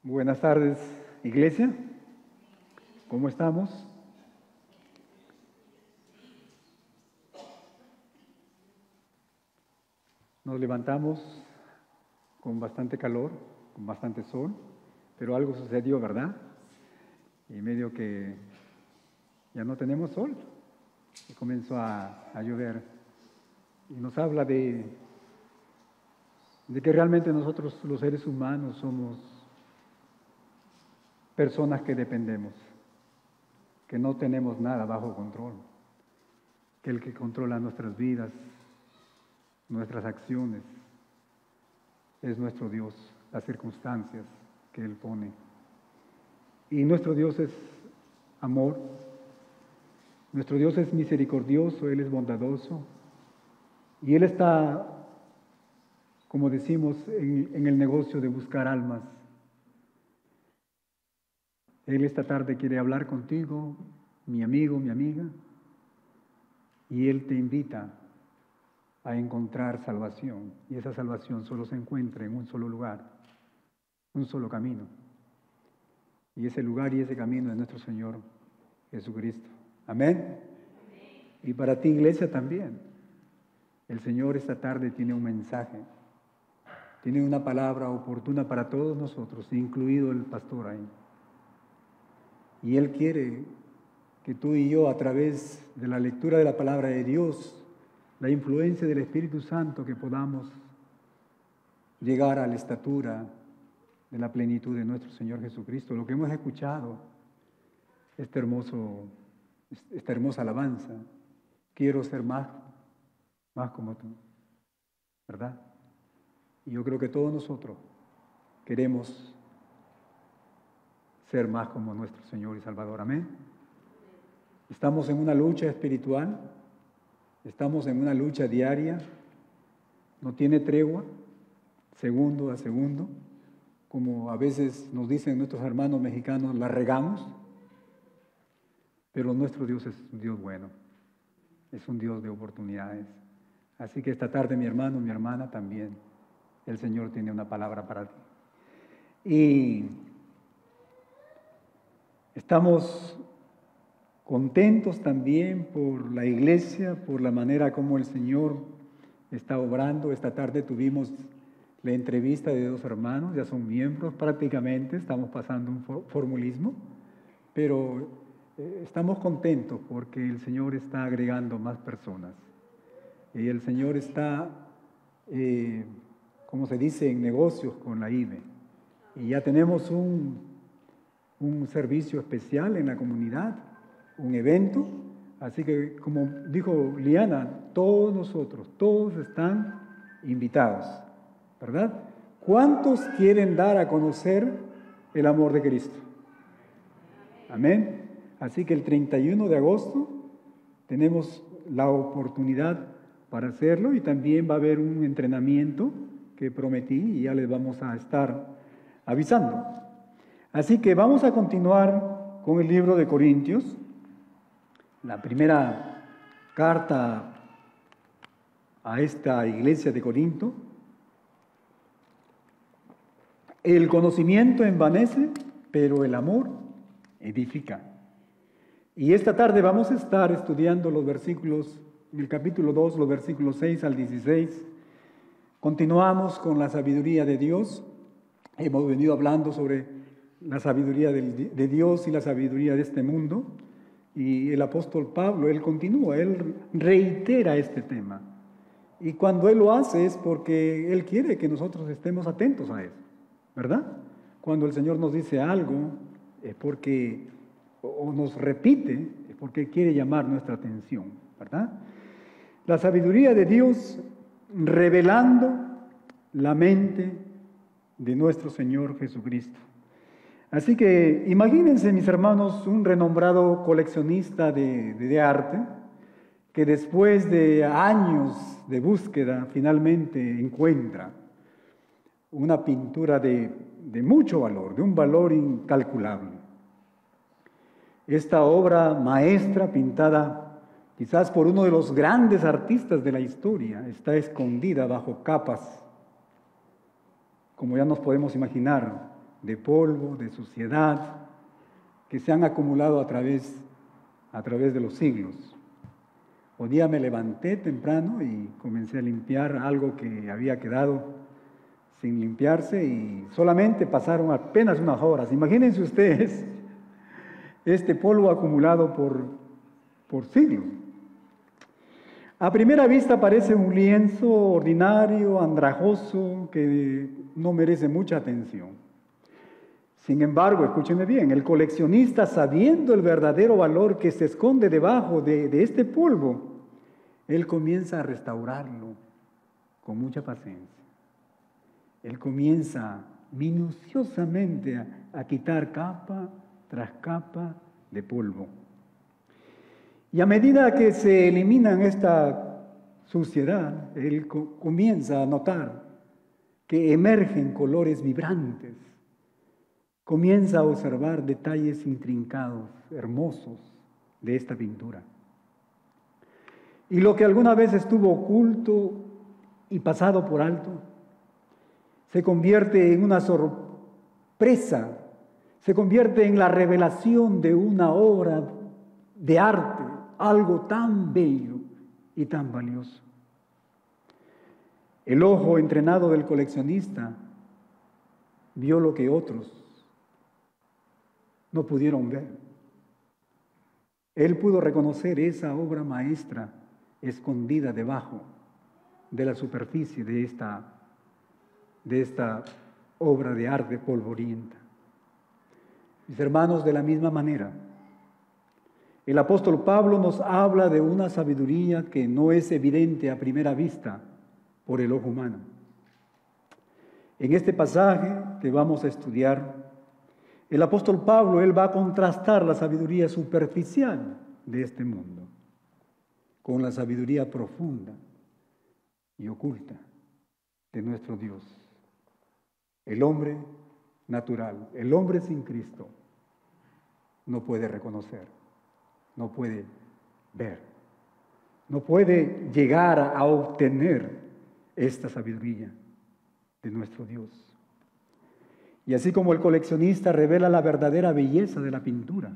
Buenas tardes, iglesia. ¿Cómo estamos? Nos levantamos con bastante calor, con bastante sol, pero algo sucedió, ¿verdad? Y medio que ya no tenemos sol y comenzó a llover. Y nos habla de que realmente nosotros, los seres humanos, somos personas que dependemos, que no tenemos nada bajo control, que el que controla nuestras vidas, nuestras acciones, es nuestro Dios, las circunstancias que Él pone. Y nuestro Dios es amor, nuestro Dios es misericordioso, Él es bondadoso, y Él está, como decimos, en el negocio de buscar almas. Él esta tarde quiere hablar contigo, mi amigo, mi amiga, y Él te invita a encontrar salvación. Y esa salvación solo se encuentra en un solo lugar, un solo camino. Y ese lugar y ese camino es nuestro Señor Jesucristo. Amén. Y para ti, iglesia, también. El Señor esta tarde tiene un mensaje, tiene una palabra oportuna para todos nosotros, incluido el pastor ahí. Y Él quiere que tú y yo, a través de la lectura de la palabra de Dios, la influencia del Espíritu Santo, que podamos llegar a la estatura de la plenitud de nuestro Señor Jesucristo. Lo que hemos escuchado, esta hermosa alabanza, quiero ser más como tú, ¿verdad? Y yo creo que todos nosotros queremos ser más como nuestro Señor y Salvador. Amén. Estamos en una lucha espiritual, estamos en una lucha diaria, no tiene tregua, segundo a segundo, como a veces nos dicen nuestros hermanos mexicanos, la regamos, pero nuestro Dios es un Dios bueno, es un Dios de oportunidades. Así que esta tarde, mi hermano, mi hermana, también el Señor tiene una palabra para ti. Y estamos contentos también por la iglesia, por la manera como el Señor está obrando. Esta tarde tuvimos la entrevista de dos hermanos, ya son miembros prácticamente, estamos pasando un formulismo, pero estamos contentos porque el Señor está agregando más personas. Y el Señor está, como se dice, en negocios con la IBE. Y ya tenemos un servicio especial en la comunidad, un evento. Así que, como dijo Liana, todos nosotros, todos están invitados, ¿verdad? ¿Cuántos quieren dar a conocer el amor de Cristo? Amén. Así que el 31 de agosto tenemos la oportunidad para hacerlo, y también va a haber un entrenamiento que prometí y ya les vamos a estar avisando. Así que vamos a continuar con el libro de Corintios, la primera carta a esta iglesia de Corinto. El conocimiento envanece, pero el amor edifica. Y esta tarde vamos a estar estudiando los versículos, en el capítulo 2, los versículos 6 al 16. Continuamos con la sabiduría de Dios. Hemos venido hablando sobre la sabiduría de Dios y la sabiduría de este mundo. Y el apóstol Pablo, él continúa, él reitera este tema. Y cuando él lo hace es porque él quiere que nosotros estemos atentos a eso, ¿verdad? Cuando el Señor nos dice algo es porque, o nos repite, es porque quiere llamar nuestra atención, ¿verdad? La sabiduría de Dios revelando la mente de nuestro Señor Jesucristo. Así que imagínense, mis hermanos, un renombrado coleccionista de arte que después de años de búsqueda finalmente encuentra una pintura de mucho valor, de un valor incalculable. Esta obra maestra pintada quizás por uno de los grandes artistas de la historia está escondida bajo capas, como ya nos podemos imaginar, de polvo, de suciedad, que se han acumulado a través de los siglos. Un día me levanté temprano y comencé a limpiar algo que había quedado sin limpiarse y solamente pasaron apenas unas horas. Imagínense ustedes este polvo acumulado por siglos. A primera vista parece un lienzo ordinario, andrajoso, que no merece mucha atención. Sin embargo, escúchenme bien, el coleccionista, sabiendo el verdadero valor que se esconde debajo de este polvo, él comienza a restaurarlo con mucha paciencia. Él comienza minuciosamente a quitar capa tras capa de polvo. Y a medida que se eliminan esta suciedad, él comienza a notar que emergen colores vibrantes. Comienza a observar detalles intrincados, hermosos de esta pintura. Y lo que alguna vez estuvo oculto y pasado por alto, se convierte en una sorpresa, se convierte en la revelación de una obra de arte, algo tan bello y tan valioso. El ojo entrenado del coleccionista vio lo que otros no pudieron ver. Él pudo reconocer esa obra maestra escondida debajo de la superficie de esta obra de arte polvorienta. Mis hermanos, de la misma manera, el apóstol Pablo nos habla de una sabiduría que no es evidente a primera vista por el ojo humano. En este pasaje que vamos a estudiar, el apóstol Pablo, él va a contrastar la sabiduría superficial de este mundo con la sabiduría profunda y oculta de nuestro Dios. El hombre natural, el hombre sin Cristo, no puede reconocer, no puede ver, no puede llegar a obtener esta sabiduría de nuestro Dios. Y así como el coleccionista revela la verdadera belleza de la pintura,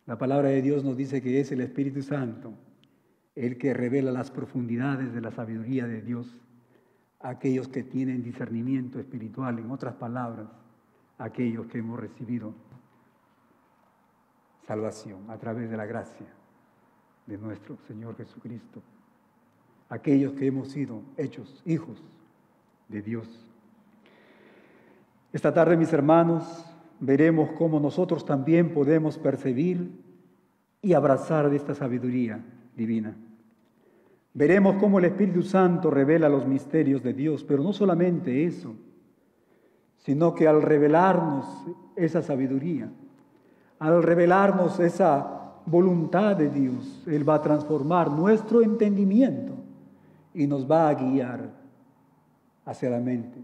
la palabra de Dios nos dice que es el Espíritu Santo el que revela las profundidades de la sabiduría de Dios a aquellos que tienen discernimiento espiritual, en otras palabras, a aquellos que hemos recibido salvación a través de la gracia de nuestro Señor Jesucristo, aquellos que hemos sido hechos hijos de Dios. Esta tarde, mis hermanos, veremos cómo nosotros también podemos percibir y abrazar de esta sabiduría divina. Veremos cómo el Espíritu Santo revela los misterios de Dios, pero no solamente eso, sino que al revelarnos esa sabiduría, al revelarnos esa voluntad de Dios, Él va a transformar nuestro entendimiento y nos va a guiar hacia la mente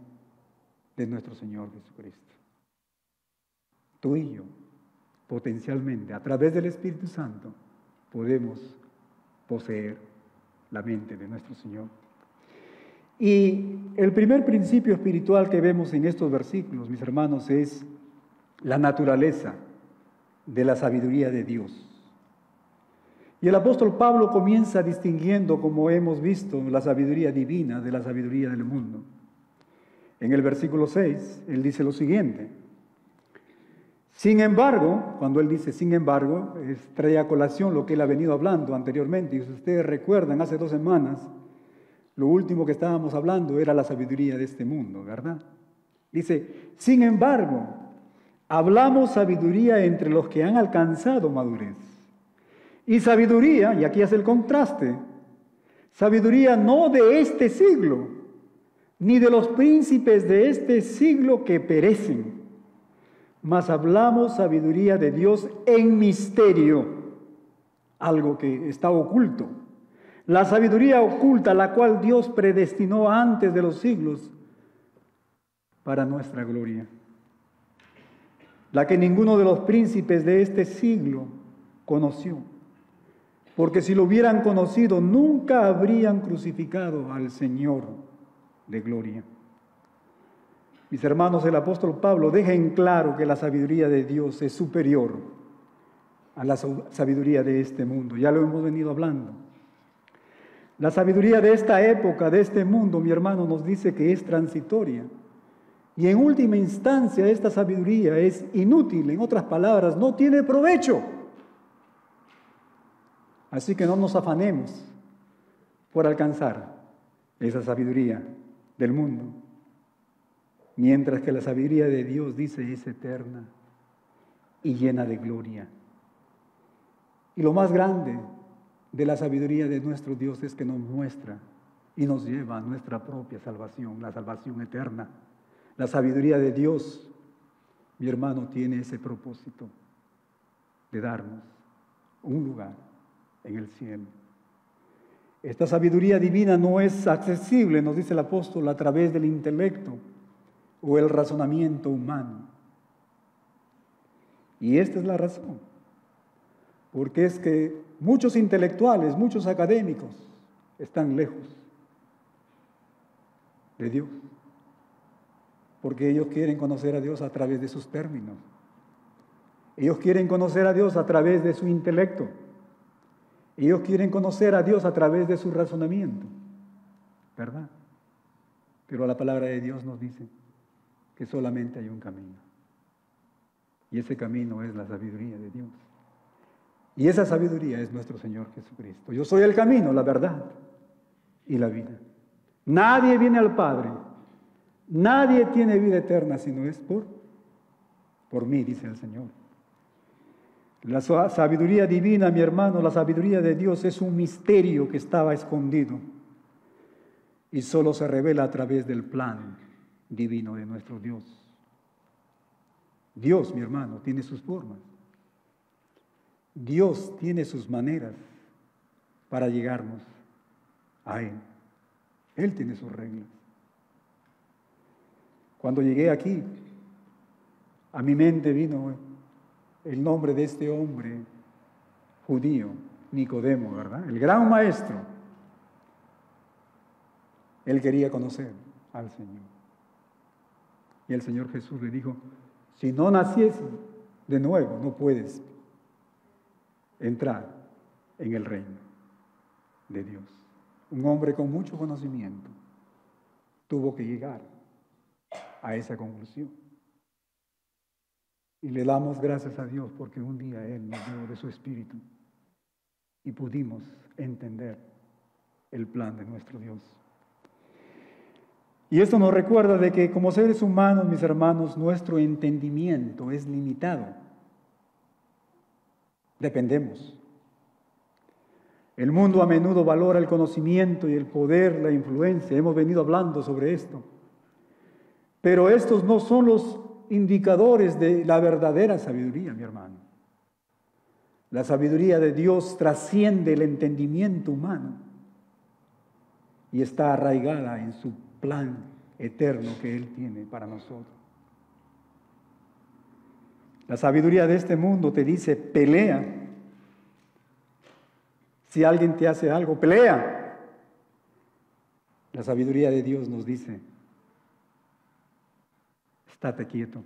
de nuestro Señor Jesucristo. Tú y yo, potencialmente, a través del Espíritu Santo, podemos poseer la mente de nuestro Señor. Y el primer principio espiritual que vemos en estos versículos, mis hermanos, es la naturaleza de la sabiduría de Dios. Y el apóstol Pablo comienza distinguiendo, como hemos visto, la sabiduría divina de la sabiduría del mundo. En el versículo 6, él dice lo siguiente: sin embargo, cuando él dice sin embargo, trae a colación lo que él ha venido hablando anteriormente. Y si ustedes recuerdan, hace 2 semanas, lo último que estábamos hablando era la sabiduría de este mundo, ¿verdad? Dice, sin embargo, hablamos sabiduría entre los que han alcanzado madurez. Y sabiduría, y aquí hace el contraste, sabiduría no de este siglo, ni de los príncipes de este siglo que perecen, mas hablamos sabiduría de Dios en misterio, algo que está oculto. La sabiduría oculta, la cual Dios predestinó antes de los siglos para nuestra gloria. La que ninguno de los príncipes de este siglo conoció. Porque si lo hubieran conocido, nunca habrían crucificado al Señor de gloria. Mis hermanos, el apóstol Pablo deja en claro que la sabiduría de Dios es superior a la sabiduría de este mundo. Ya lo hemos venido hablando. La sabiduría de esta época, de este mundo, mi hermano, nos dice que es transitoria. Y en última instancia, esta sabiduría es inútil. En otras palabras, no tiene provecho. Así que no nos afanemos por alcanzar esa sabiduría del mundo. Mientras que la sabiduría de Dios, dice, es eterna y llena de gloria. Y lo más grande de la sabiduría de nuestro Dios es que nos muestra y nos lleva a nuestra propia salvación, la salvación eterna. La sabiduría de Dios, mi hermano, tiene ese propósito de darnos un lugar en el cielo. Esta sabiduría divina no es accesible, nos dice el apóstol, a través del intelecto o el razonamiento humano. Y esta es la razón, porque es que muchos intelectuales, muchos académicos están lejos de Dios, porque ellos quieren conocer a Dios a través de sus términos. Ellos quieren conocer a Dios a través de su intelecto. Ellos quieren conocer a Dios a través de su razonamiento, ¿verdad? Pero la palabra de Dios nos dice que solamente hay un camino. Y ese camino es la sabiduría de Dios. Y esa sabiduría es nuestro Señor Jesucristo. Yo soy el camino, la verdad y la vida. Nadie viene al Padre, nadie tiene vida eterna si no es por mí, dice el Señor. La sabiduría divina, mi hermano, la sabiduría de Dios es un misterio que estaba escondido y solo se revela a través del plan divino de nuestro Dios. Dios, mi hermano, tiene sus formas. Dios tiene sus maneras para llegarnos a Él. Él tiene sus reglas. Cuando llegué aquí, a mi mente vino el nombre de este hombre judío, Nicodemo, ¿verdad? El gran maestro. Él quería conocer al Señor. Y el Señor Jesús le dijo, si no nacieses de nuevo, no puedes entrar en el reino de Dios. Un hombre con mucho conocimiento tuvo que llegar a esa conclusión. Y le damos gracias a Dios porque un día Él nos dio de su Espíritu y pudimos entender el plan de nuestro Dios. Y esto nos recuerda de que como seres humanos, mis hermanos, nuestro entendimiento es limitado. Dependemos. El mundo a menudo valora el conocimiento y el poder, la influencia. Hemos venido hablando sobre esto. Pero estos no son los indicadores de la verdadera sabiduría, mi hermano. La sabiduría de Dios trasciende el entendimiento humano y está arraigada en su plan eterno que Él tiene para nosotros. La sabiduría de este mundo te dice, pelea. Si alguien te hace algo, pelea. La sabiduría de Dios nos dice, estate quieto.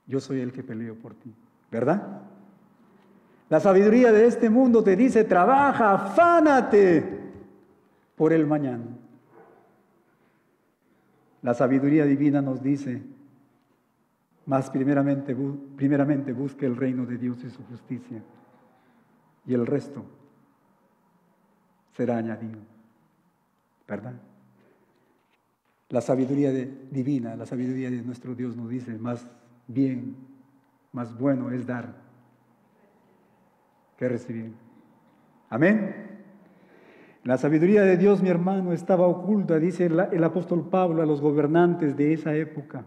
Yo soy el que peleo por ti, ¿verdad? La sabiduría de este mundo te dice, trabaja, afánate por el mañana. La sabiduría divina nos dice, más primeramente busque el reino de Dios y su justicia, y el resto será añadido, ¿verdad? La sabiduría divina, la sabiduría de nuestro Dios nos dice, más bien, más bueno es dar que recibir. Amén. La sabiduría de Dios, mi hermano, estaba oculta, dice el apóstol Pablo a los gobernantes de esa época.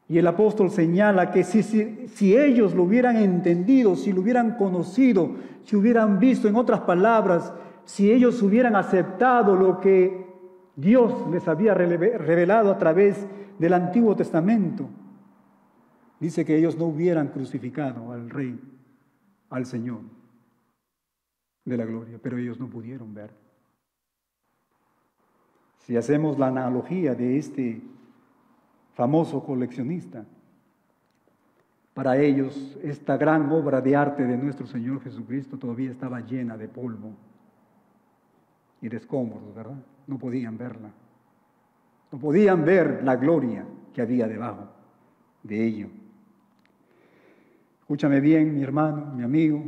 Y el apóstol señala que si ellos lo hubieran entendido, si lo hubieran conocido, si hubieran visto, en otras palabras, si ellos hubieran aceptado lo que Dios les había revelado a través del Antiguo Testamento, dice que ellos no hubieran crucificado al Rey, al Señor de la gloria, pero ellos no pudieron ver. Si hacemos la analogía de este famoso coleccionista. Para ellos, esta gran obra de arte de nuestro Señor Jesucristo todavía estaba llena de polvo y de escombros, ¿verdad? No podían verla. No podían ver la gloria que había debajo de ello. Escúchame bien, mi hermano, mi amigo.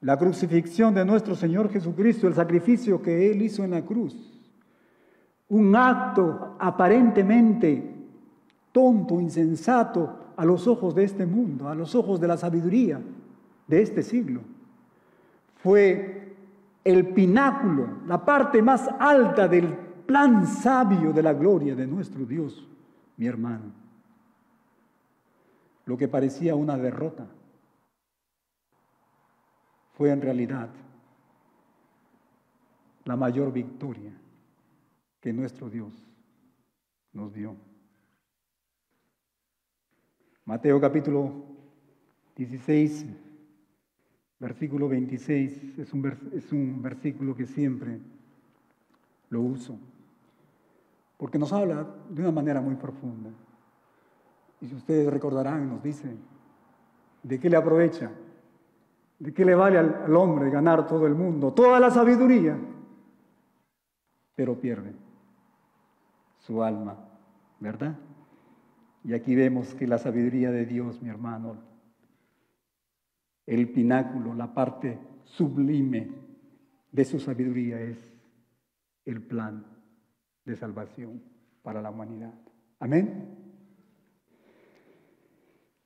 La crucifixión de nuestro Señor Jesucristo, el sacrificio que Él hizo en la cruz, un acto aparentemente tonto, insensato a los ojos de este mundo, a los ojos de la sabiduría de este siglo, fue el pináculo, la parte más alta del plan sabio de la gloria de nuestro Dios, mi hermano. Lo que parecía una derrota fue en realidad la mayor victoria que nuestro Dios nos dio. Mateo capítulo 16, versículo 26, es un versículo que siempre lo uso, porque nos habla de una manera muy profunda. Y si ustedes recordarán, nos dice, ¿de qué le aprovecha? ¿De qué le vale al hombre ganar todo el mundo, toda la sabiduría, pero pierde su alma, ¿verdad? Y aquí vemos que la sabiduría de Dios, mi hermano, el pináculo, la parte sublime de su sabiduría es el plan de salvación para la humanidad. Amén.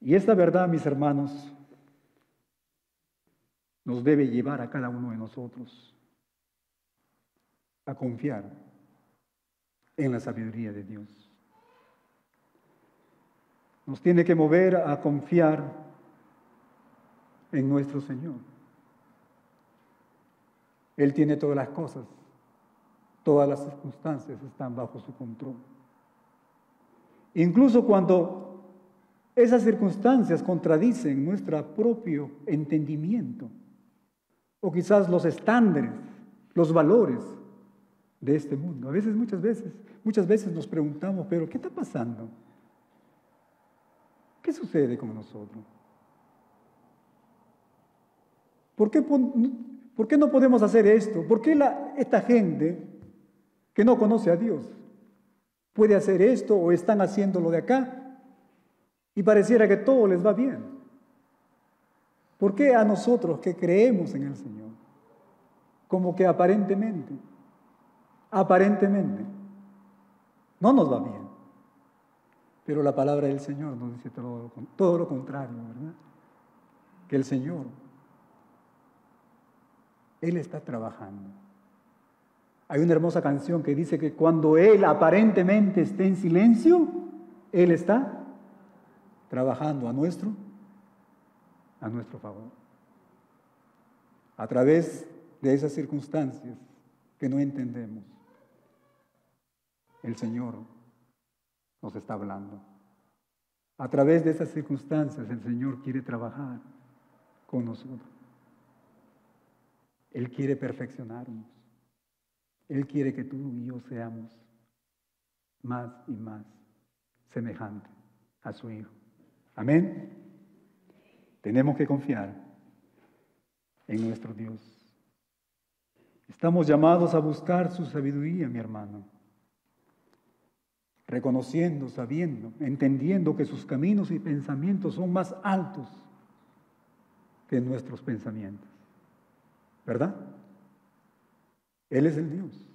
Y esta verdad, mis hermanos, nos debe llevar a cada uno de nosotros a confiar en la sabiduría de Dios. Nos tiene que mover a confiar en nuestro Señor. Él tiene todas las cosas, todas las circunstancias están bajo su control. Incluso cuando esas circunstancias contradicen nuestro propio entendimiento, o quizás los estándares, los valores de este mundo. Muchas veces nos preguntamos, pero ¿qué está pasando? ¿Qué sucede con nosotros? ¿Por qué no podemos hacer esto? ¿Por qué esta gente que no conoce a Dios puede hacer esto o están haciéndolo de acá y pareciera que todo les va bien? ¿Por qué a nosotros que creemos en el Señor, como que aparentemente, no nos va bien? Pero la palabra del Señor nos dice todo lo contrario, ¿verdad? Que el Señor, Él está trabajando. Hay una hermosa canción que dice que cuando Él aparentemente esté en silencio, Él está trabajando a nuestro favor. A través de esas circunstancias que no entendemos, el Señor nos está hablando. A través de esas circunstancias el Señor quiere trabajar con nosotros. Él quiere perfeccionarnos. Él quiere que tú y yo seamos más y más semejantes a su Hijo. Amén. Tenemos que confiar en nuestro Dios. Estamos llamados a buscar su sabiduría, mi hermano. Reconociendo, sabiendo, entendiendo que sus caminos y pensamientos son más altos que nuestros pensamientos. ¿Verdad? Él es el Dios.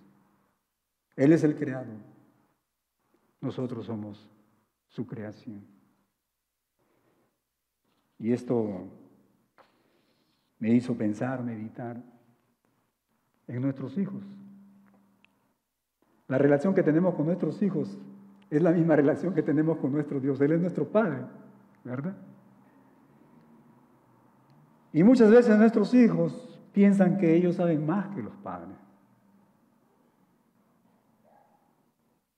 Él es el creador. Nosotros somos su creación. Y esto me hizo pensar, meditar en nuestros hijos. La relación que tenemos con nuestros hijos es la misma relación que tenemos con nuestro Dios. Él es nuestro Padre, ¿verdad? Y muchas veces nuestros hijos piensan que ellos saben más que los padres.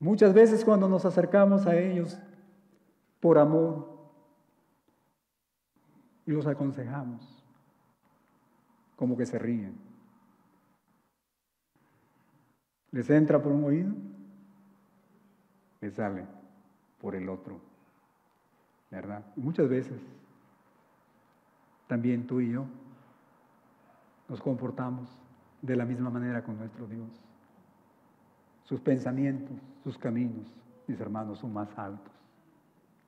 Muchas veces cuando nos acercamos a ellos por amor y los aconsejamos, como que se ríen. Les entra por un oído, les sale por el otro, ¿verdad? Y muchas veces también tú y yo nos comportamos de la misma manera con nuestro Dios. Sus pensamientos, sus caminos, mis hermanos, son más altos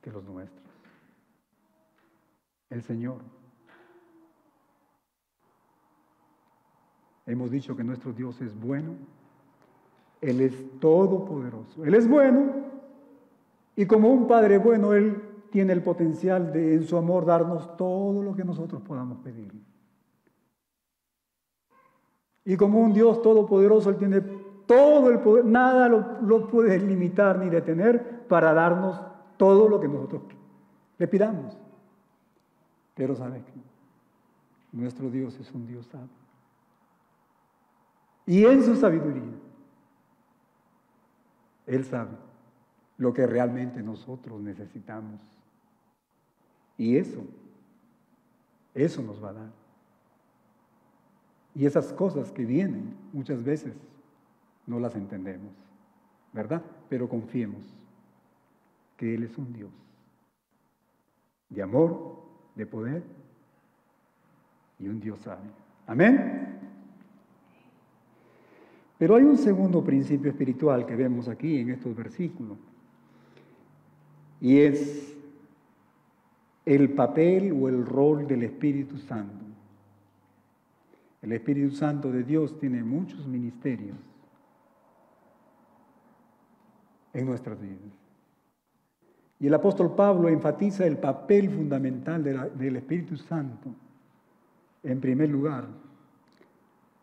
que los nuestros. El Señor. Hemos dicho que nuestro Dios es bueno. Él es todopoderoso. Él es bueno. Y como un Padre bueno, Él tiene el potencial de, en su amor, darnos todo lo que nosotros podamos pedir. Y como un Dios todopoderoso, Él tiene todo el poder, nada lo puede limitar ni detener para darnos todo lo que nosotros le pidamos. Pero ¿sabes qué? Nuestro Dios es un Dios sabio. Y en su sabiduría, Él sabe lo que realmente nosotros necesitamos. Y eso nos va a dar. Y esas cosas que vienen, muchas veces no las entendemos, ¿verdad? Pero confiemos que Él es un Dios de amor, de poder y un Dios sabio. Amén. Pero hay un segundo principio espiritual que vemos aquí en estos versículos, y es el papel o el rol del Espíritu Santo. El Espíritu Santo de Dios tiene muchos ministerios en nuestras vidas. Y el apóstol Pablo enfatiza el papel fundamental del Espíritu Santo, en primer lugar,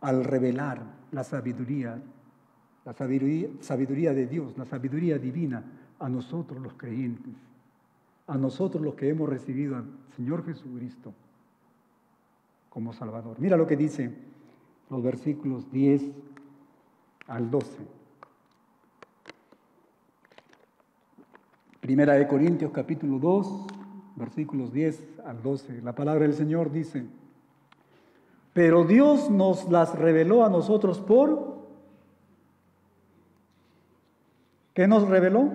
al revelar la sabiduría de Dios, la sabiduría divina a nosotros los creyentes, a nosotros los que hemos recibido al Señor Jesucristo como Salvador. Mira lo que dice los versículos 10 al 12. Primera de Corintios capítulo 2, versículos 10 al 12. La palabra del Señor dice: pero Dios nos las reveló a nosotros por... ¿Qué nos reveló?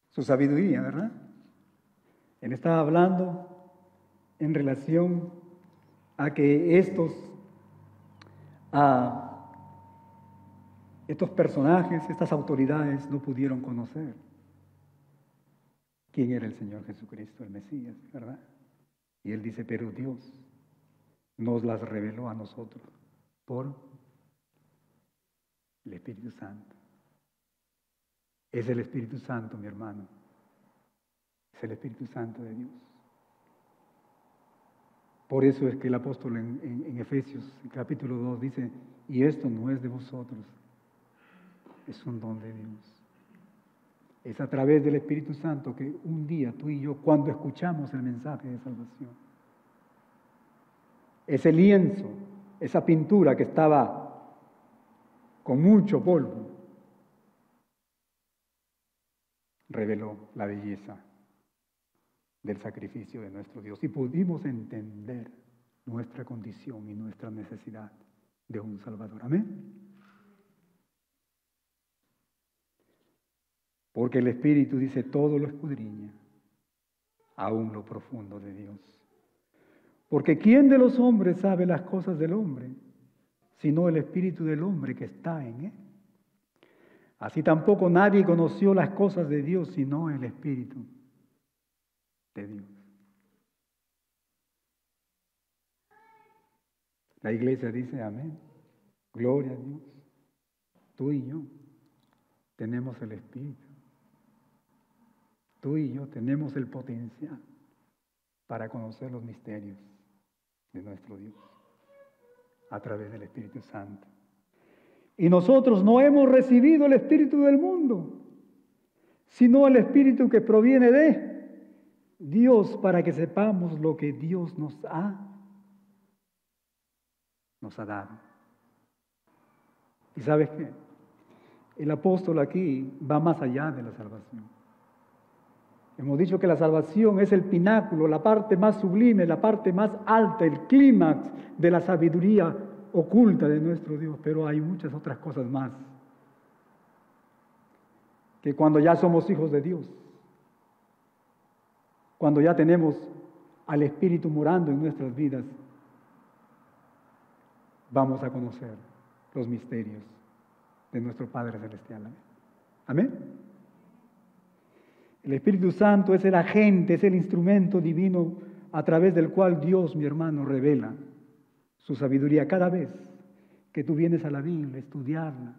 Su sabiduría, ¿verdad? Él estaba hablando en relación a que estos personajes, estas autoridades no pudieron conocer quién era el Señor Jesucristo, el Mesías, ¿verdad? Y Él dice, pero Dios nos las reveló a nosotros por el Espíritu Santo. Es el Espíritu Santo, mi hermano. Es el Espíritu Santo de Dios. Por eso es que el apóstol en Efesios, capítulo 2, dice, y esto no es de vosotros, es un don de Dios. Es a través del Espíritu Santo que un día tú y yo, cuando escuchamos el mensaje de salvación, ese lienzo, esa pintura que estaba con mucho polvo, reveló la belleza del sacrificio de nuestro Dios y pudimos entender nuestra condición y nuestra necesidad de un Salvador. Amén. Porque el Espíritu dice, todo lo escudriña, aún lo profundo de Dios. Porque ¿quién de los hombres sabe las cosas del hombre, sino el Espíritu del hombre que está en él? Así tampoco nadie conoció las cosas de Dios, sino el Espíritu de Dios. La iglesia dice, amén, gloria a Dios. Tú y yo tenemos el Espíritu. Tú y yo tenemos el potencial para conocer los misterios de nuestro Dios a través del Espíritu Santo. Y nosotros no hemos recibido el Espíritu del mundo, sino el Espíritu que proviene de Dios, para que sepamos lo que Dios nos ha dado. ¿Y sabes qué? El apóstol aquí va más allá de la salvación. Hemos dicho que la salvación es el pináculo, la parte más sublime, la parte más alta, el clímax de la sabiduría oculta de nuestro Dios, pero hay muchas otras cosas más. que cuando ya somos hijos de Dios, cuando ya tenemos al Espíritu morando en nuestras vidas, vamos a conocer los misterios de nuestro Padre Celestial. Amén. El Espíritu Santo es el agente, es el instrumento divino a través del cual Dios, mi hermano, revela su sabiduría cada vez que tú vienes a la Biblia, a estudiarla,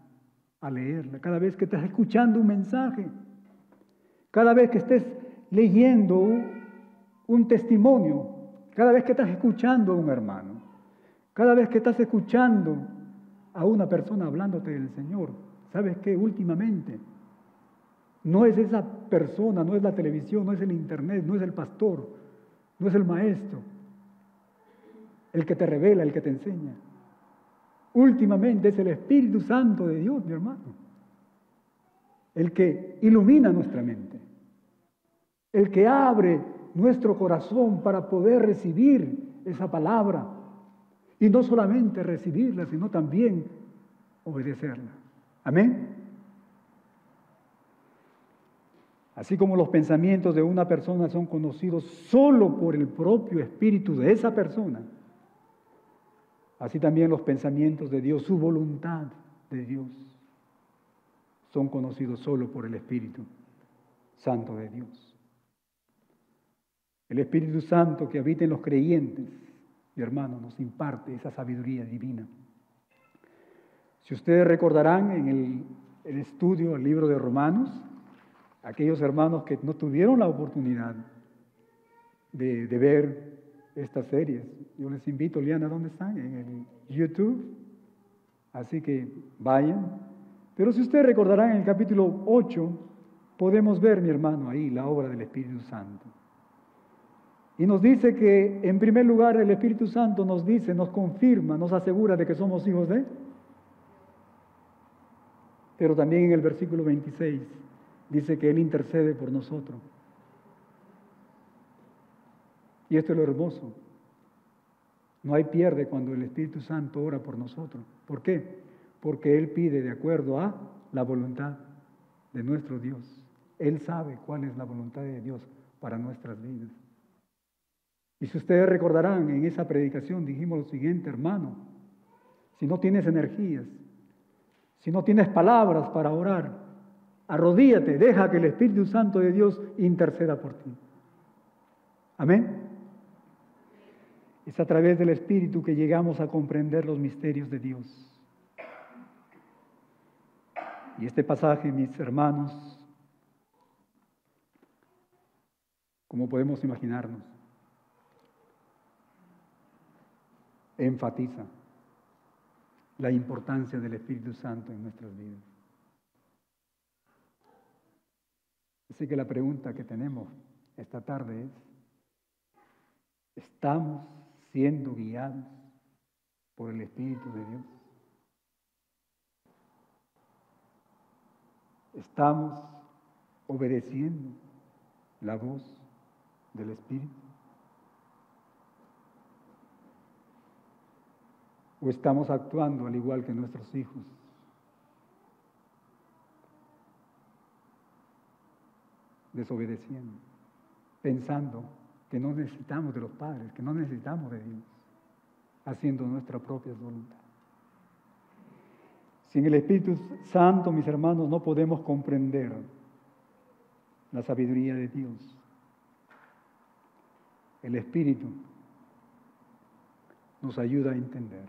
a leerla, cada vez que estás escuchando un mensaje, cada vez que estés leyendo un testimonio, cada vez que estás escuchando a un hermano, cada vez que estás escuchando a una persona hablándote del Señor. ¿Sabes qué? Últimamente, no es esa persona, no es la televisión, no es el internet, no es el pastor, no es el maestro, el que te revela, el que te enseña. Últimamente es el Espíritu Santo de Dios, mi hermano, el que ilumina nuestra mente, el que abre nuestro corazón para poder recibir esa palabra, y no solamente recibirla, sino también obedecerla. Amén. Así como los pensamientos de una persona son conocidos solo por el propio espíritu de esa persona, así también los pensamientos de Dios, su voluntad de Dios, son conocidos solo por el Espíritu Santo de Dios. El Espíritu Santo que habita en los creyentes, mi hermano, nos imparte esa sabiduría divina. Si ustedes recordarán en el estudio del libro de Romanos, aquellos hermanos que no tuvieron la oportunidad de ver estas series, yo les invito, Liana, ¿dónde están? En el YouTube. Así que vayan. Pero si ustedes recordarán en el capítulo 8, podemos ver, mi hermano, ahí la obra del Espíritu Santo. Y nos dice que, en primer lugar, el Espíritu Santo nos dice, nos confirma, nos asegura de que somos hijos de Él. Pero también en el versículo 26 dice que Él intercede por nosotros. Y esto es lo hermoso. No hay pierde cuando el Espíritu Santo ora por nosotros. ¿Por qué? Porque Él pide de acuerdo a la voluntad de nuestro Dios. Él sabe cuál es la voluntad de Dios para nuestras vidas. Y si ustedes recordarán, en esa predicación dijimos lo siguiente, hermano: si no tienes energías, si no tienes palabras para orar, arrodíllate, deja que el Espíritu Santo de Dios interceda por ti. Amén. Es a través del Espíritu que llegamos a comprender los misterios de Dios. Y este pasaje, mis hermanos, como podemos imaginarnos, enfatiza la importancia del Espíritu Santo en nuestras vidas. Así que la pregunta que tenemos esta tarde es: ¿estamos siendo guiados por el Espíritu de Dios? ¿Estamos obedeciendo la voz del Espíritu? ¿O estamos actuando al igual que nuestros hijos? Desobedeciendo, pensando que no necesitamos de los padres, que no necesitamos de Dios, haciendo nuestra propia voluntad. Sin el Espíritu Santo, mis hermanos, no podemos comprender la sabiduría de Dios. El Espíritu nos ayuda a entender.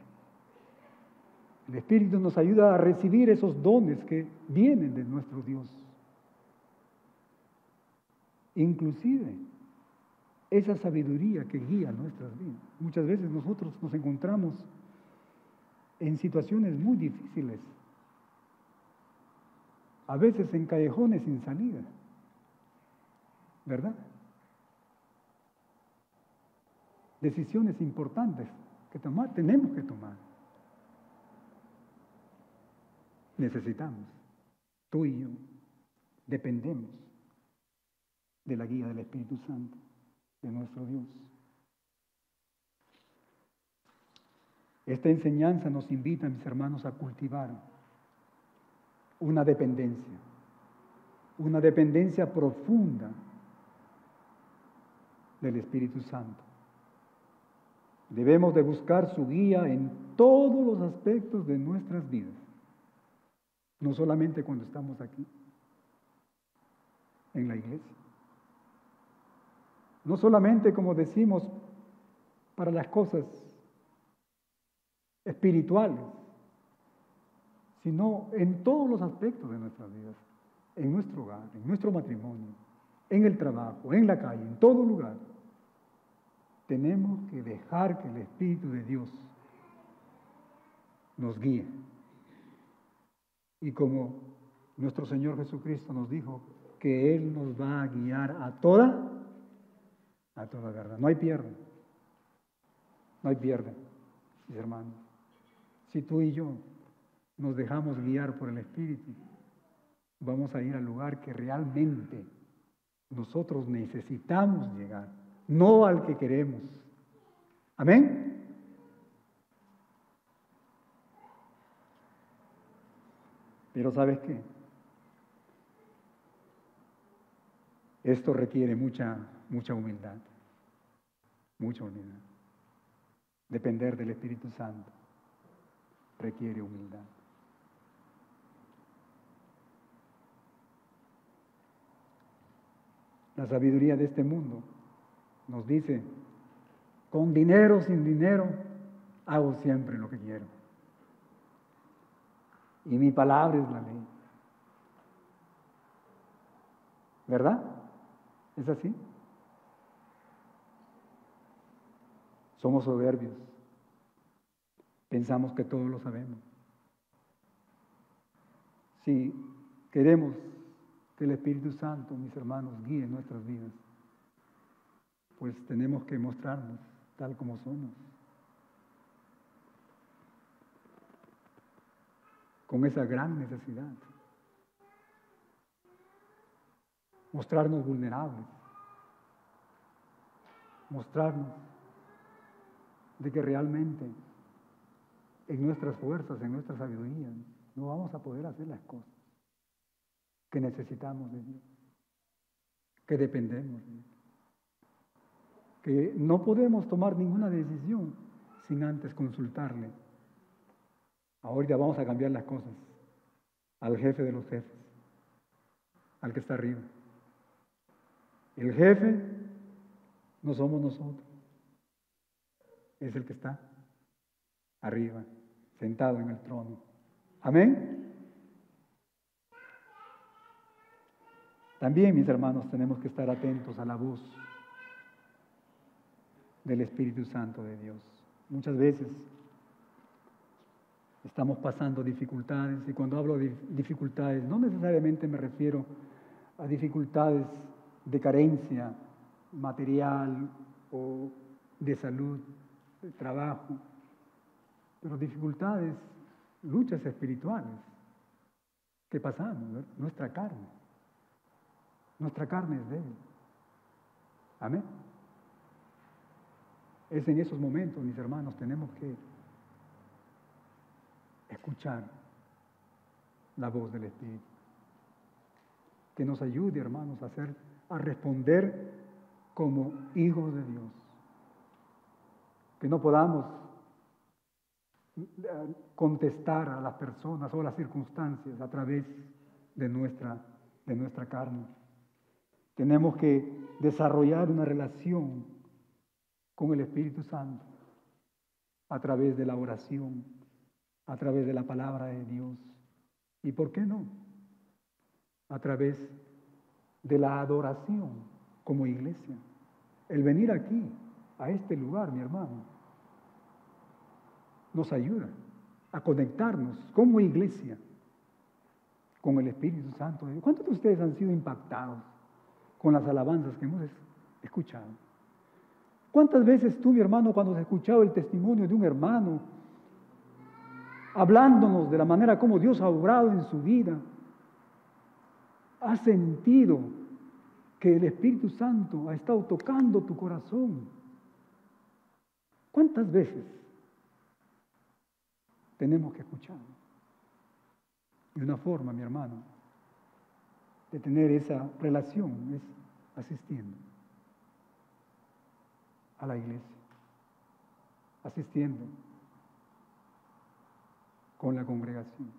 El Espíritu nos ayuda a recibir esos dones que vienen de nuestro Dios. Inclusive esa sabiduría que guía nuestras vidas. Muchas veces nosotros nos encontramos en situaciones muy difíciles, a veces en callejones sin salida, ¿verdad? Decisiones importantes que tenemos que tomar. Necesitamos, tú y yo, dependemos de la guía del Espíritu Santo, de nuestro Dios. Esta enseñanza nos invita, mis hermanos, a cultivar una dependencia una dependencia profunda del Espíritu Santo. Debemos de buscar su guía en todos los aspectos de nuestras vidas, no solamente cuando estamos aquí, en la iglesia. No solamente, como decimos, para las cosas espirituales, sino en todos los aspectos de nuestras vidas, en nuestro hogar, en nuestro matrimonio, en el trabajo, en la calle, en todo lugar. Tenemos que dejar que el Espíritu de Dios nos guíe. Y como nuestro Señor Jesucristo nos dijo que Él nos va a guiar a toda verdad. No hay pierde. No hay pierde, mis hermanos. Si tú y yo nos dejamos guiar por el Espíritu, vamos a ir al lugar que realmente nosotros necesitamos llegar, no al que queremos. ¿Amén? Pero ¿sabes qué? Esto requiere mucha humildad. Mucha humildad. Depender del Espíritu Santo requiere humildad. La sabiduría de este mundo nos dice, con dinero, sin dinero, hago siempre lo que quiero. Y mi palabra es la ley. ¿Verdad? ¿Es así? Somos soberbios. Pensamos que todo lo sabemos. Si queremos que el Espíritu Santo, mis hermanos, guíe nuestras vidas, pues tenemos que mostrarnos tal como somos. Con esa gran necesidad. Mostrarnos vulnerables. Mostrarnos de que realmente en nuestras fuerzas, en nuestra sabiduría, no vamos a poder hacer las cosas que necesitamos de Dios, que dependemos de Dios, que no podemos tomar ninguna decisión sin antes consultarle. Ahorita vamos a cambiar las cosas al jefe de los jefes, al que está arriba. El jefe no somos nosotros, es el que está arriba, sentado en el trono. Amén. También, mis hermanos, tenemos que estar atentos a la voz del Espíritu Santo de Dios. Muchas veces estamos pasando dificultades, y cuando hablo de dificultades, no necesariamente me refiero a dificultades de carencia material o de salud, de trabajo, pero dificultades, luchas espirituales que pasamos, ¿verdad? Nuestra carne es débil. Amén. Es en esos momentos, mis hermanos, tenemos que escuchar la voz del Espíritu. Que nos ayude, hermanos, a responder como hijos de Dios. Que no podamos contestar a las personas o a las circunstancias a través de nuestra carne. Tenemos que desarrollar una relación con el Espíritu Santo a través de la oración, a través de la palabra de Dios. ¿Y por qué no? A través de la adoración como iglesia. El venir aquí, a este lugar, mi hermano, nos ayuda a conectarnos como iglesia con el Espíritu Santo. ¿Cuántos de ustedes han sido impactados con las alabanzas que hemos escuchado? ¿Cuántas veces tú, mi hermano, cuando has escuchado el testimonio de un hermano, hablándonos de la manera como Dios ha obrado en su vida, has sentido que el Espíritu Santo ha estado tocando tu corazón? ¿Cuántas veces tenemos que escuchar? De una forma, mi hermano, de tener esa relación es asistiendo a la iglesia, asistiendo con la congregación.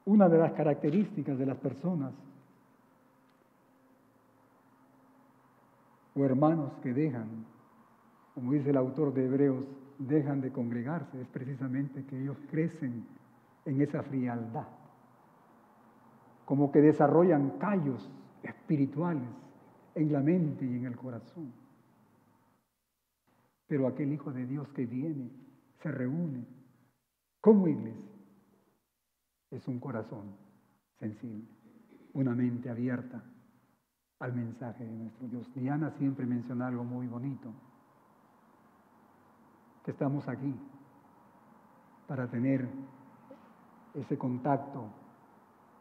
Una de las características de las personas o hermanos que dejan, como dice el autor de Hebreos, dejan de congregarse, es precisamente que ellos crecen en esa frialdad, como que desarrollan callos espirituales en la mente y en el corazón. Pero aquel Hijo de Dios que viene, se reúne como iglesia, es un corazón sensible, una mente abierta al mensaje de nuestro Dios. Diana siempre menciona algo muy bonito, que estamos aquí para tener ese contacto,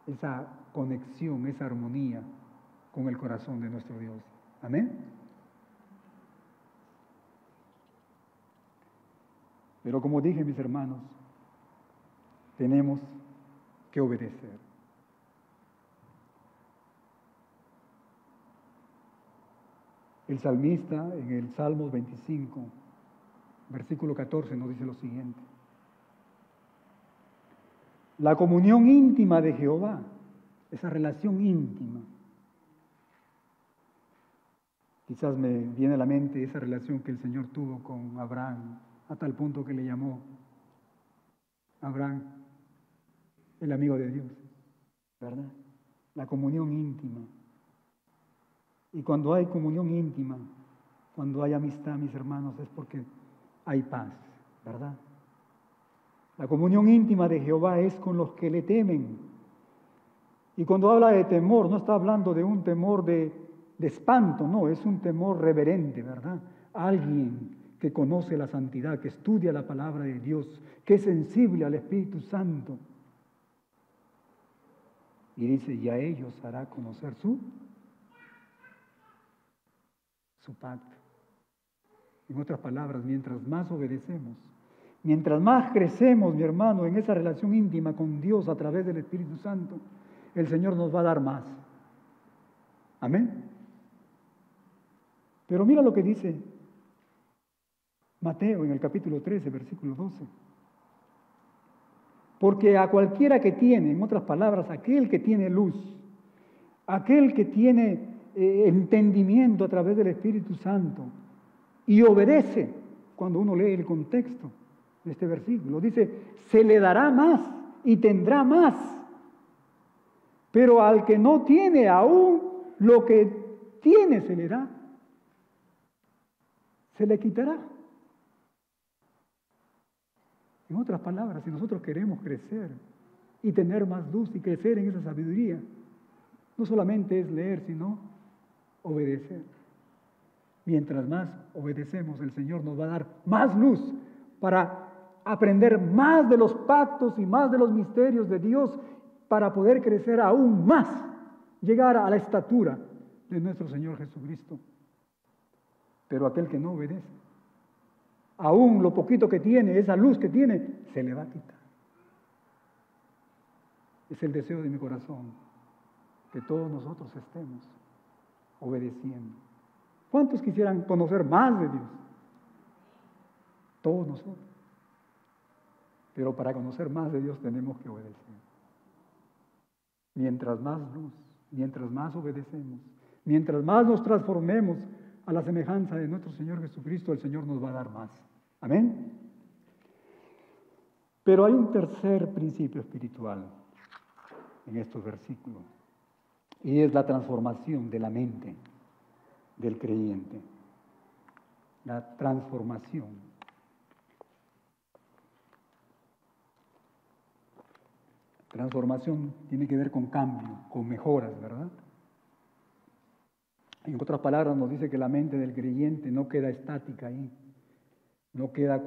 esa conexión, esa armonía con el corazón de nuestro Dios. Amén. Pero como dije, mis hermanos, tenemos que obedecer. El salmista en el Salmo 25, versículo 14, nos dice lo siguiente: la comunión íntima de Jehová, esa relación íntima. Quizás me viene a la mente esa relación que el Señor tuvo con Abraham, a tal punto que le llamó Abraham el amigo de Dios, ¿verdad? La comunión íntima. Y cuando hay comunión íntima, cuando hay amistad, mis hermanos, es porque hay paz, ¿verdad? La comunión íntima de Jehová es con los que le temen. Y cuando habla de temor, no está hablando de un temor de espanto, no, es un temor reverente, ¿verdad? Alguien que conoce la santidad, que estudia la palabra de Dios, que es sensible al Espíritu Santo. Y dice, y a ellos hará conocer su pacto. En otras palabras, mientras más obedecemos, mientras más crecemos, mi hermano, en esa relación íntima con Dios a través del Espíritu Santo, el Señor nos va a dar más. Amén. Pero mira lo que dice Mateo en el capítulo 13, versículo 12. Porque a cualquiera que tiene, en otras palabras, aquel que tiene luz, aquel que tiene entendimiento a través del Espíritu Santo y obedece, cuando uno lee el contexto de este versículo, dice, se le dará más y tendrá más. Pero al que no tiene aún lo que tiene se le da, se le quitará. En otras palabras, si nosotros queremos crecer y tener más luz y crecer en esa sabiduría, no solamente es leer, sino obedecer. Mientras más obedecemos, el Señor nos va a dar más luz para aprender más de los pactos y más de los misterios de Dios, para poder crecer aún más, llegar a la estatura de nuestro Señor Jesucristo. Pero aquel que no obedece, aún lo poquito que tiene, esa luz que tiene, se le va a quitar. Es el deseo de mi corazón que todos nosotros estemos obedeciendo. ¿Cuántos quisieran conocer más de Dios? Todos nosotros. Pero para conocer más de Dios tenemos que obedecer. Mientras más luz, mientras más obedecemos, mientras más nos transformemos a la semejanza de nuestro Señor Jesucristo, el Señor nos va a dar más. Amén. Pero hay un tercer principio espiritual en estos versículos, y es la transformación de la mente del creyente. La transformación. Transformación tiene que ver con cambio, con mejoras, ¿verdad? En otras palabras, nos dice que la mente del creyente no queda estática ahí, no queda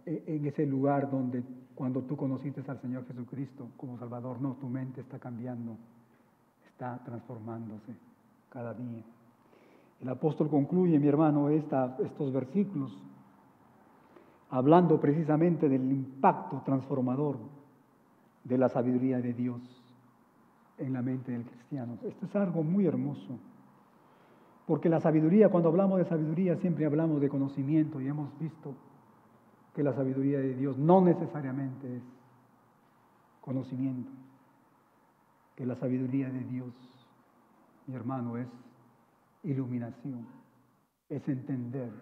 en ese lugar donde cuando tú conociste al Señor Jesucristo como Salvador, no, tu mente está cambiando, está transformándose cada día. El apóstol concluye, mi hermano, estos versículos hablando precisamente del impacto transformador de la sabiduría de Dios en la mente del cristiano. Esto es algo muy hermoso, porque la sabiduría, cuando hablamos de sabiduría, siempre hablamos de conocimiento, y hemos visto que la sabiduría de Dios no necesariamente es conocimiento, que la sabiduría de Dios, mi hermano, es iluminación, es entender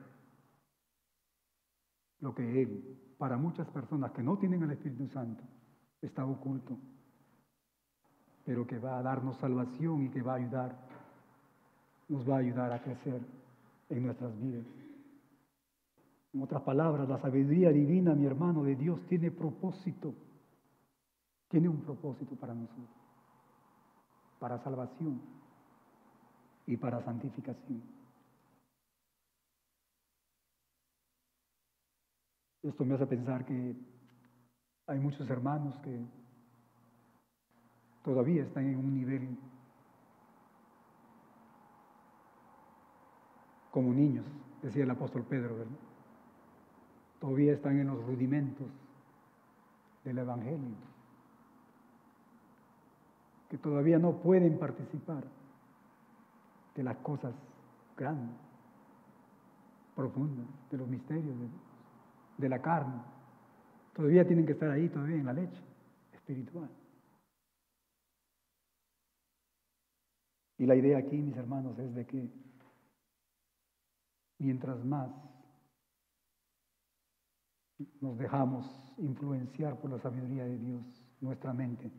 lo que Él, para muchas personas que no tienen el Espíritu Santo, está oculto, pero que va a darnos salvación y que va a ayudar, nos va a ayudar a crecer en nuestras vidas. En otras palabras, la sabiduría divina, mi hermano, de Dios tiene propósito, tiene un propósito para nosotros, para salvación y para santificación. Esto me hace pensar que hay muchos hermanos que todavía están en un nivel como niños, decía el apóstol Pedro, ¿verdad? Todavía están en los rudimentos del Evangelio, que todavía no pueden participar de las cosas grandes, profundas, de los misterios de la carne. Todavía tienen que estar ahí, todavía en la leche espiritual. Y la idea aquí, mis hermanos, es de que mientras más nos dejamos influenciar por la sabiduría de Dios, nuestra mente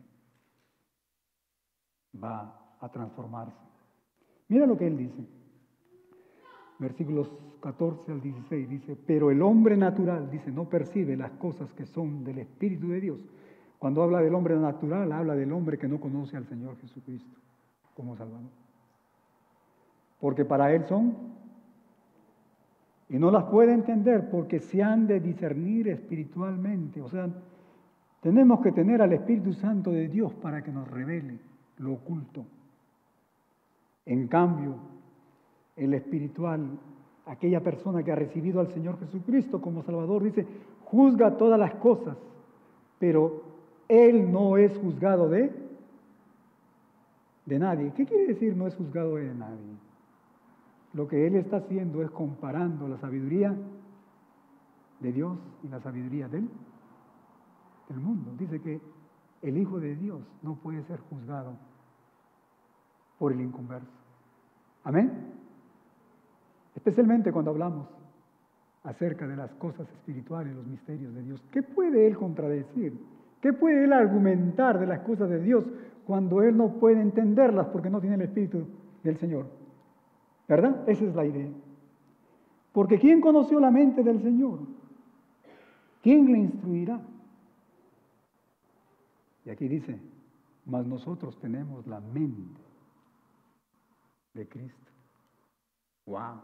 va a transformarse. Mira lo que él dice. Versículos 14 al 16 dice, pero el hombre natural, dice, no percibe las cosas que son del Espíritu de Dios. Cuando habla del hombre natural, habla del hombre que no conoce al Señor Jesucristo como Salvador. Porque para él son, y no las puede entender porque se han de discernir espiritualmente. O sea, tenemos que tener al Espíritu Santo de Dios para que nos revele lo oculto. En cambio, el espiritual, aquella persona que ha recibido al Señor Jesucristo como Salvador, dice, juzga todas las cosas, pero Él no es juzgado de nadie. ¿Qué quiere decir no es juzgado de nadie? Lo que Él está haciendo es comparando la sabiduría de Dios y la sabiduría del mundo. Dice que el Hijo de Dios no puede ser juzgado por el inconverso. Amén. Especialmente cuando hablamos acerca de las cosas espirituales, los misterios de Dios. ¿Qué puede Él contradecir? ¿Qué puede Él argumentar de las cosas de Dios cuando Él no puede entenderlas porque no tiene el Espíritu del Señor? ¿Verdad? Esa es la idea. Porque ¿quién conoció la mente del Señor? ¿Quién le instruirá? Y aquí dice, mas nosotros tenemos la mente de Cristo. ¡Wow!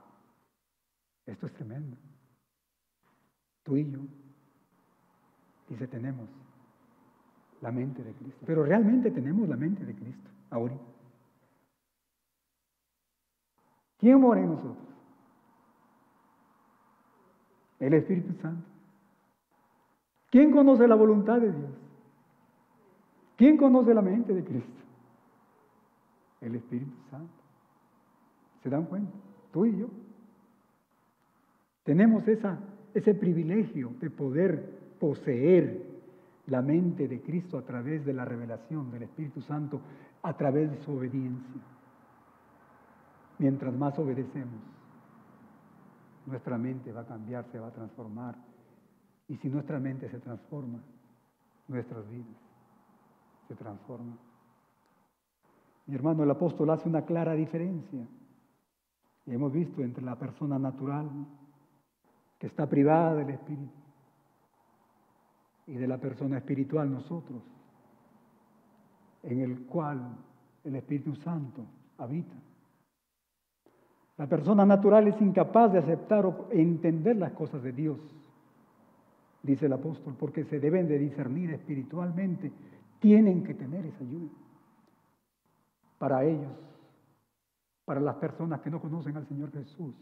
Esto es tremendo. Tú y yo, dice, tenemos la mente de Cristo. Pero realmente tenemos la mente de Cristo ahorita. ¿Quién mora en nosotros? El Espíritu Santo. ¿Quién conoce la voluntad de Dios? ¿Quién conoce la mente de Cristo? El Espíritu Santo. ¿Se dan cuenta? Tú y yo. Tenemos ese privilegio de poder poseer la mente de Cristo a través de la revelación del Espíritu Santo, a través de su obediencia. Mientras más obedecemos, nuestra mente va a cambiar, se va a transformar. Y si nuestra mente se transforma, nuestras vidas se transforman. Mi hermano, el apóstol hace una clara diferencia. Y hemos visto entre la persona natural, que está privada del Espíritu, y de la persona espiritual, nosotros, en el cual el Espíritu Santo habita. La persona natural es incapaz de aceptar o entender las cosas de Dios, dice el apóstol, porque se deben de discernir espiritualmente, tienen que tener esa ayuda. Para ellos, para las personas que no conocen al Señor Jesús,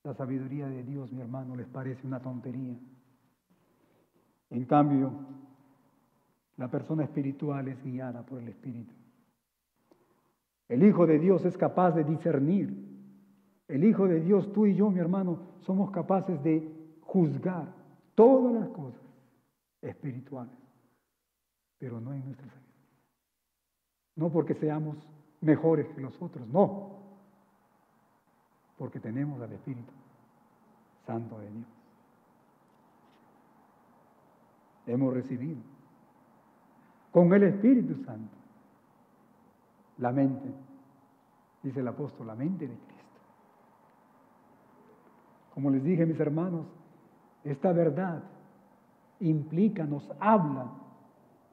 la sabiduría de Dios, mi hermano, les parece una tontería. En cambio, la persona espiritual es guiada por el Espíritu. El Hijo de Dios es capaz de discernir. El Hijo de Dios, tú y yo, mi hermano, somos capaces de juzgar todas las cosas espirituales, pero no en nuestra sabiduría. No porque seamos mejores que los otros, no, porque tenemos al Espíritu Santo de Dios. Hemos recibido con el Espíritu Santo la mente, dice el apóstol, la mente de Cristo. Como les dije, mis hermanos, esta verdad implica, nos habla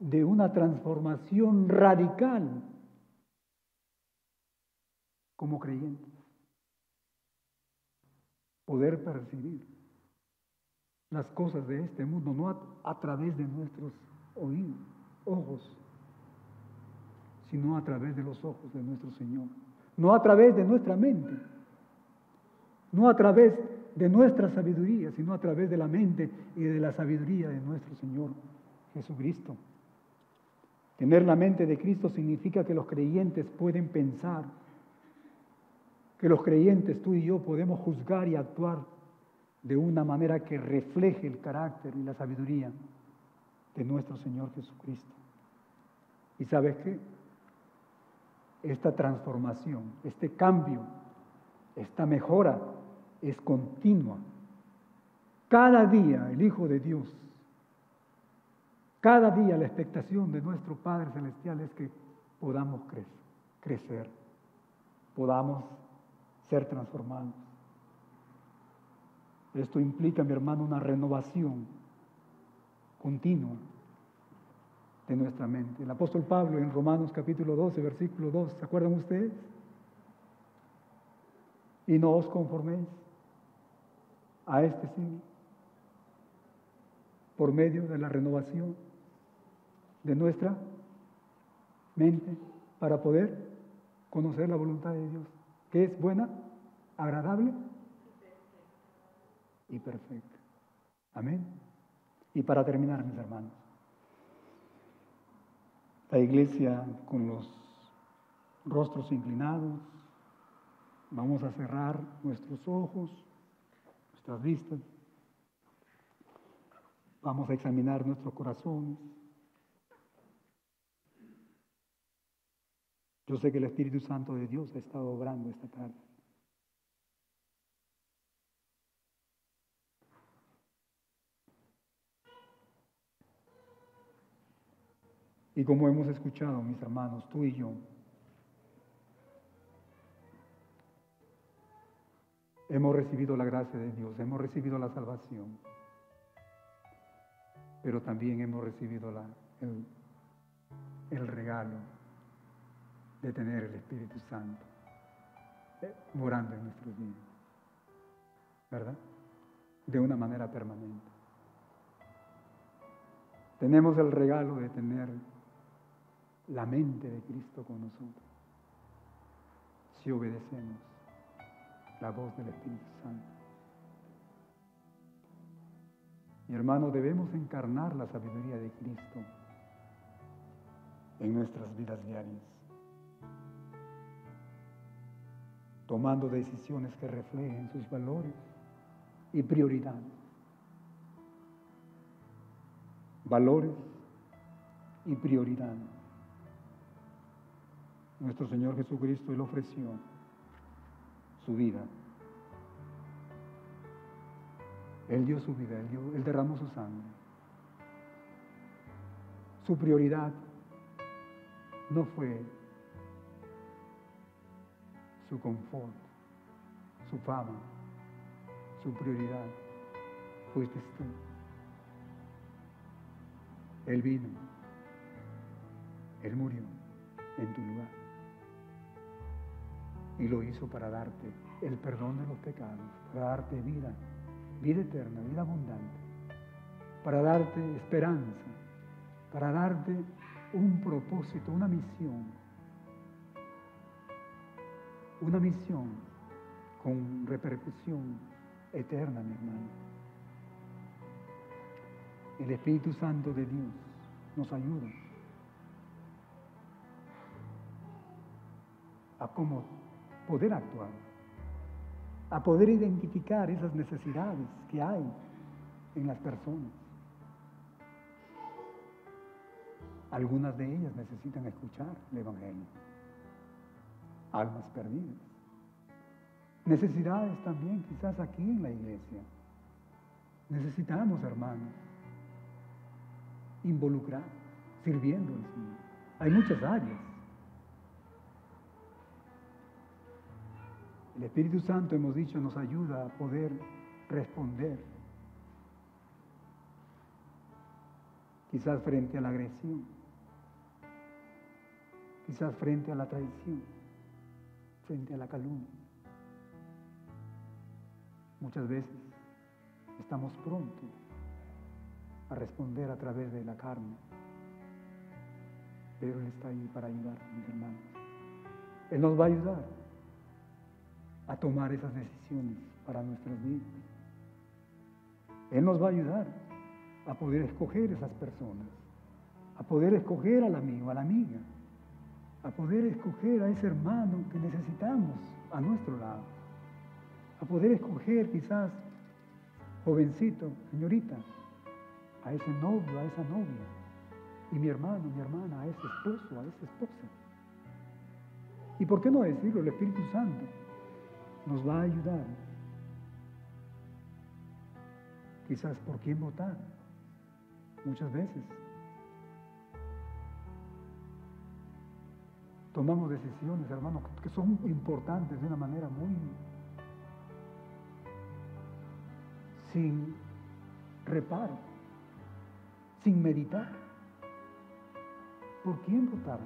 de una transformación radical como creyentes. Poder percibir las cosas de este mundo, no a través de nuestros oídos, ojos, sino a través de los ojos de nuestro Señor. No a través de nuestra mente, no a través de nuestra sabiduría, sino a través de la mente y de la sabiduría de nuestro Señor Jesucristo. Tener la mente de Cristo significa que los creyentes pueden pensar, que los creyentes, tú y yo, podemos juzgar y actuar de una manera que refleje el carácter y la sabiduría de nuestro Señor Jesucristo. ¿Y sabes qué? Esta transformación, este cambio, esta mejora es continua. Cada día el Hijo de Dios, cada día la expectación de nuestro Padre Celestial es que podamos crecer, podamos ser transformados. Esto implica, mi hermano, una renovación continua de nuestra mente. El apóstol Pablo en Romanos capítulo 12, versículo 2, ¿se acuerdan ustedes? Y no os conforméis a este siglo, por medio de la renovación de nuestra mente, para poder conocer la voluntad de Dios, que es buena, agradable y perfecta. Amén. Y para terminar, mis hermanos, la iglesia con los rostros inclinados, vamos a cerrar nuestros ojos, nuestras vistas, vamos a examinar nuestros corazones. Yo sé que el Espíritu Santo de Dios ha estado obrando esta tarde. Y como hemos escuchado, mis hermanos, tú y yo, hemos recibido la gracia de Dios, hemos recibido la salvación, pero también hemos recibido el regalo de tener el Espíritu Santo morando en nuestros días, ¿verdad? De una manera permanente. Tenemos el regalo de tener la mente de Cristo con nosotros, si obedecemos la voz del Espíritu Santo. Mi hermano, debemos encarnar la sabiduría de Cristo en nuestras vidas diarias, tomando decisiones que reflejen sus valores y prioridades. Valores y prioridades. Nuestro Señor Jesucristo, Él ofreció su vida. Él dio su vida, Él derramó su sangre. Su prioridad no fue su confort, su fama. Su prioridad fuiste tú. Él vino, Él murió en tu lugar. Y lo hizo para darte el perdón de los pecados, para darte vida, vida eterna, vida abundante, para darte esperanza, para darte un propósito, una misión con repercusión eterna, mi hermano. El Espíritu Santo de Dios nos ayuda a cómo poder actuar, a poder identificar esas necesidades que hay en las personas. Algunas de ellas necesitan escuchar el Evangelio. Almas perdidas. Necesidades también quizás aquí en la iglesia. Necesitamos, hermanos, involucrar, sirviendo al Señor. Hay muchas áreas. El Espíritu Santo, hemos dicho, nos ayuda a poder responder. Quizás frente a la agresión, quizás frente a la traición, frente a la calumnia. Muchas veces estamos prontos a responder a través de la carne, pero Él está ahí para ayudar, mis hermanos. Él nos va a ayudar a tomar esas decisiones para nuestras vidas. Él nos va a ayudar a poder escoger esas personas, a poder escoger al amigo, a la amiga, a poder escoger a ese hermano que necesitamos a nuestro lado, a poder escoger quizás, jovencito, señorita, a ese novio, a esa novia, y mi hermano, mi hermana, a ese esposo, a esa esposa. ¿Y por qué no decirlo? El Espíritu Santo nos va a ayudar. Quizás por quién votar. Muchas veces tomamos decisiones, hermanos, que son importantes de una manera muy sin reparo, sin meditar. ¿Por quién votar?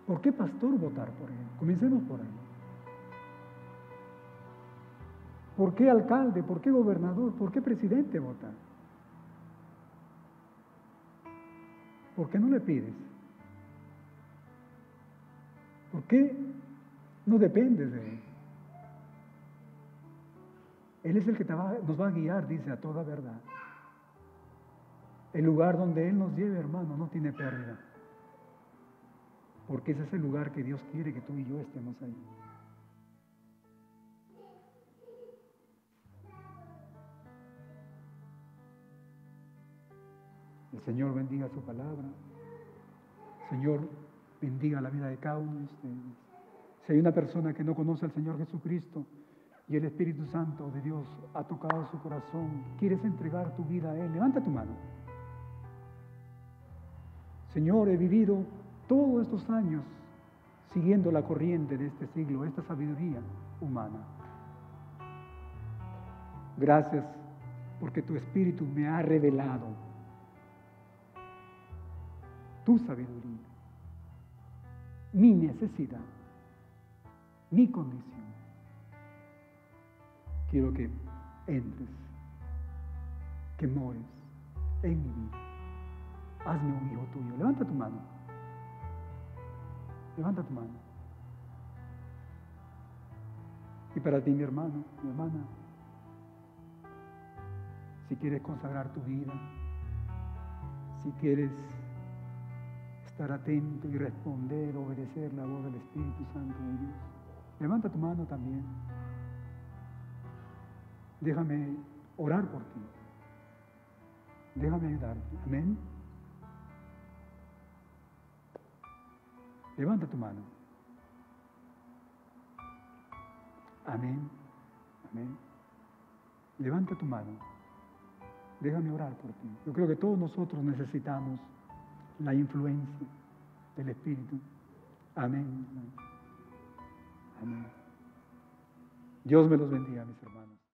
¿Por qué pastor votar por él? Comencemos por él. ¿Por qué alcalde? ¿Por qué gobernador? ¿Por qué presidente votar? ¿Por qué no le pides? ¿Por qué no dependes de él? Él es el que nos va a guiar, dice, a toda verdad. El lugar donde Él nos lleve, hermano, no tiene pérdida. Porque ese es el lugar que Dios quiere que tú y yo estemos ahí. El Señor bendiga su palabra. Señor, bendiga la vida de cada uno de ustedes. Si hay una persona que no conoce al Señor Jesucristo y el Espíritu Santo de Dios ha tocado su corazón, quieres entregar tu vida a Él, levanta tu mano. Señor, he vivido todos estos años siguiendo la corriente de este siglo, esta sabiduría humana. Gracias porque tu Espíritu me ha revelado tu sabiduría, mi necesidad, mi condición. Quiero que entres, que mores en mi vida. Hazme un hijo tuyo. Levanta tu mano. Levanta tu mano. Y para ti, mi hermano, mi hermana, si quieres consagrar tu vida, si quieres estar atento y responder, obedecer la voz del Espíritu Santo de Dios, levanta tu mano también. Déjame orar por ti. Déjame ayudarte. Amén. Levanta tu mano. Amén. Amén. Levanta tu mano. Déjame orar por ti. Yo creo que todos nosotros necesitamos la influencia del Espíritu. Amén. Amén. Dios me los bendiga, mis hermanos.